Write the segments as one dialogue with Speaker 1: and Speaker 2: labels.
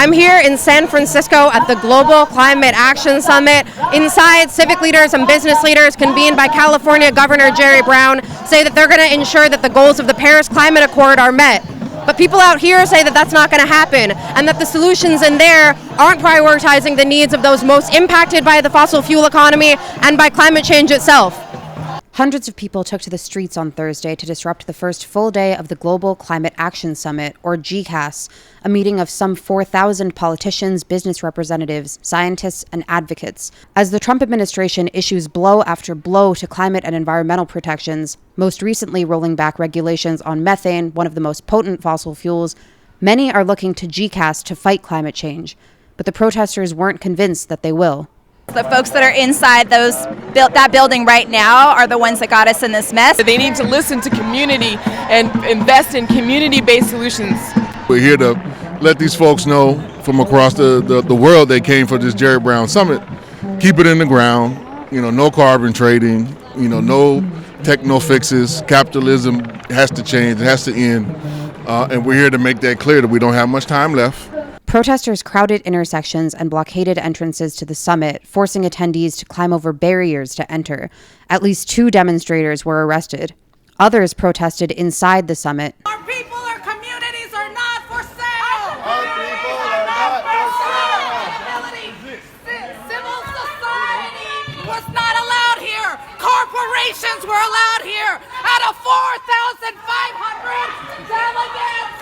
Speaker 1: I'm here in San Francisco at the Global Climate Action Summit. Inside, civic leaders and business leaders convened by California Governor Jerry Brown say that they're going to ensure that the goals of the Paris Climate Accord are met. But people out here say that that's not going to happen, and that the solutions in there aren't prioritizing the needs of those most impacted by the fossil fuel economy and by climate change itself.
Speaker 2: Hundreds of people took to the streets on Thursday to disrupt the first full day of the Global Climate Action Summit, or GCAS, a meeting of some 4,000 politicians, business representatives, scientists, and advocates. As the Trump administration issues blow after blow to climate and environmental protections, most recently rolling back regulations on methane, one of the most potent fossil fuels, many are looking to GCAS to fight climate change. But the protesters weren't convinced that they will.
Speaker 3: The folks that are inside that building right now are the ones that got us in this mess.
Speaker 4: They need to listen to community and invest in community-based solutions.
Speaker 5: We're here to let these folks know from across the world they came for this Jerry Brown Summit. Keep it in the ground, no carbon trading, no techno fixes. Capitalism has to change, it has to end. And we're here to make that clear that we don't have much time left.
Speaker 2: Protesters crowded intersections and blockaded entrances to the summit, forcing attendees to climb over barriers to enter. At least 2 demonstrators were arrested. Others protested inside the summit.
Speaker 6: Our people, our communities are not for sale!
Speaker 5: Our people are not for sale!
Speaker 6: Civil society was not allowed here! Corporations were allowed here! Out of 4,500 delegates!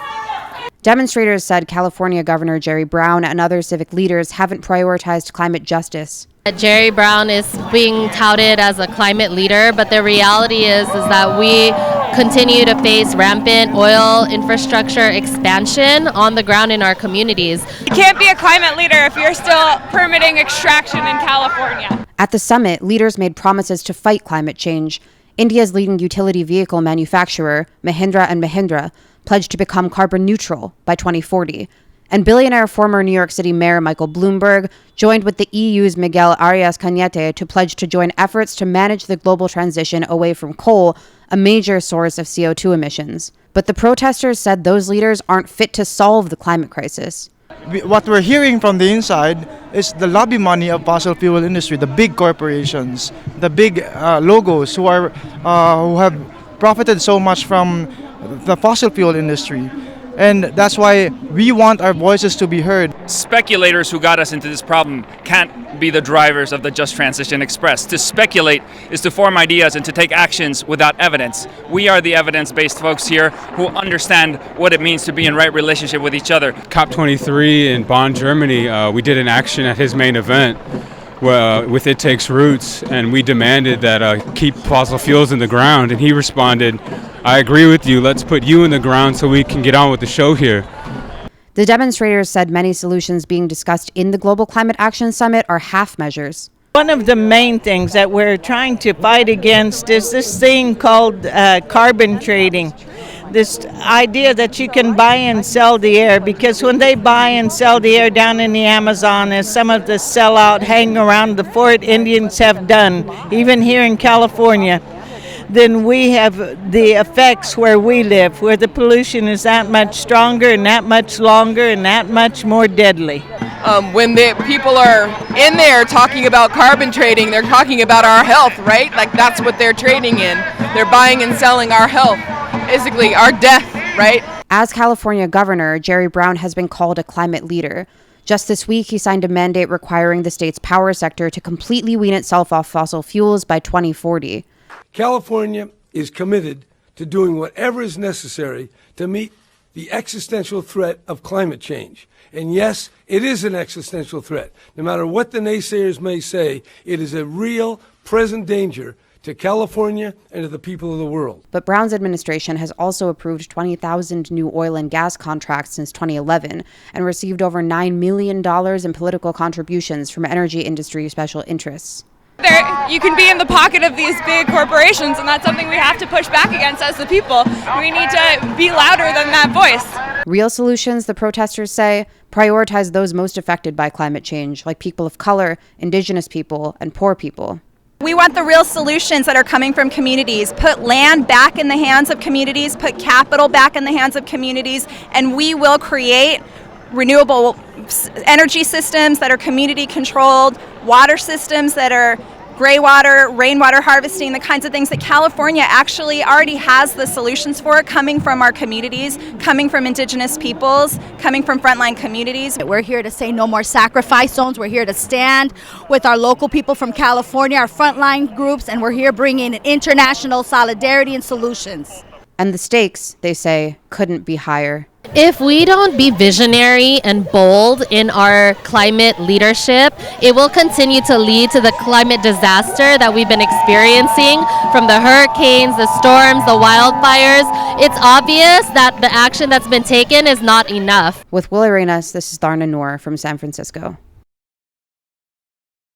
Speaker 2: Demonstrators said California Governor Jerry Brown and other civic leaders haven't prioritized climate justice.
Speaker 7: Jerry Brown is being touted as a climate leader, but the reality is that we continue to face rampant oil infrastructure expansion on the ground in our communities.
Speaker 8: You can't be a climate leader if you're still permitting extraction in California.
Speaker 2: At the summit, leaders made promises to fight climate change. India's leading utility vehicle manufacturer, Mahindra & Mahindra, pledged to become carbon neutral by 2040. And billionaire former New York City Mayor Michael Bloomberg joined with the EU's Miguel Arias-Cañete to pledge to join efforts to manage the global transition away from coal, a major source of CO2 emissions. But the protesters said those leaders aren't fit to solve the climate crisis.
Speaker 9: What we're hearing from the inside is the lobby money of fossil fuel industry, the big corporations, the big logos who have profited so much from the fossil fuel industry. And that's why we want our voices to be heard.
Speaker 10: Speculators who got us into this problem can't be the drivers of the Just Transition Express. To speculate is to form ideas and to take actions without evidence. We are the evidence-based folks here who understand what it means to be in right relationship with each other.
Speaker 11: COP23 in Bonn, Germany, we did an action at his main event with It Takes Roots, and we demanded that keep fossil fuels in the ground, and he responded, I agree with you, let's put you in the ground so we can get on with the show here.
Speaker 2: The demonstrators said many solutions being discussed in the Global Climate Action Summit are half measures.
Speaker 12: One of the main things that we're trying to fight against is this thing called carbon trading. This idea that you can buy and sell the air, because when they buy and sell the air down in the Amazon, as some of the sellout hang around the Fort Indians have done, even here in California, then we have the effects where we live, where the pollution is that much stronger and that much longer and that much more deadly.
Speaker 4: When the people are in there talking about carbon trading, they're talking about our health, right? Like that's what they're trading in. They're buying and selling our health, basically our death, right?
Speaker 2: As California governor, Jerry Brown has been called a climate leader. Just this week, he signed a mandate requiring the state's power sector to completely wean itself off fossil fuels by 2040.
Speaker 13: California is committed to doing whatever is necessary to meet the existential threat of climate change. And yes, it is an existential threat. No matter what the naysayers may say, it is a real present danger to California and to the people of the world.
Speaker 2: But Brown's administration has also approved 20,000 new oil and gas contracts since 2011 and received over $9 million in political contributions from energy industry special interests.
Speaker 8: You can be in the pocket of these big corporations, and that's something we have to push back against as the people. We need to be louder than that voice.
Speaker 2: Real solutions, the protesters say, prioritize those most affected by climate change, like people of color, indigenous people, and poor people.
Speaker 3: We want the real solutions that are coming from communities. Put land back in the hands of communities, put capital back in the hands of communities, and we will create renewable energy systems that are community controlled, water systems that are gray water, rainwater harvesting, the kinds of things that California actually already has the solutions for, coming from our communities, coming from indigenous peoples, coming from frontline communities.
Speaker 14: We're here to say no more sacrifice zones. We're here to stand with our local people from California, our frontline groups, and we're here bringing international solidarity and solutions.
Speaker 2: And the stakes, they say, couldn't be higher.
Speaker 7: If we don't be visionary and bold in our climate leadership, it will continue to lead to the climate disaster that we've been experiencing, from the hurricanes, the storms, the wildfires. It's obvious that the action that's been taken is not enough.
Speaker 2: With Will Arenas, this is Darna Noor from San Francisco.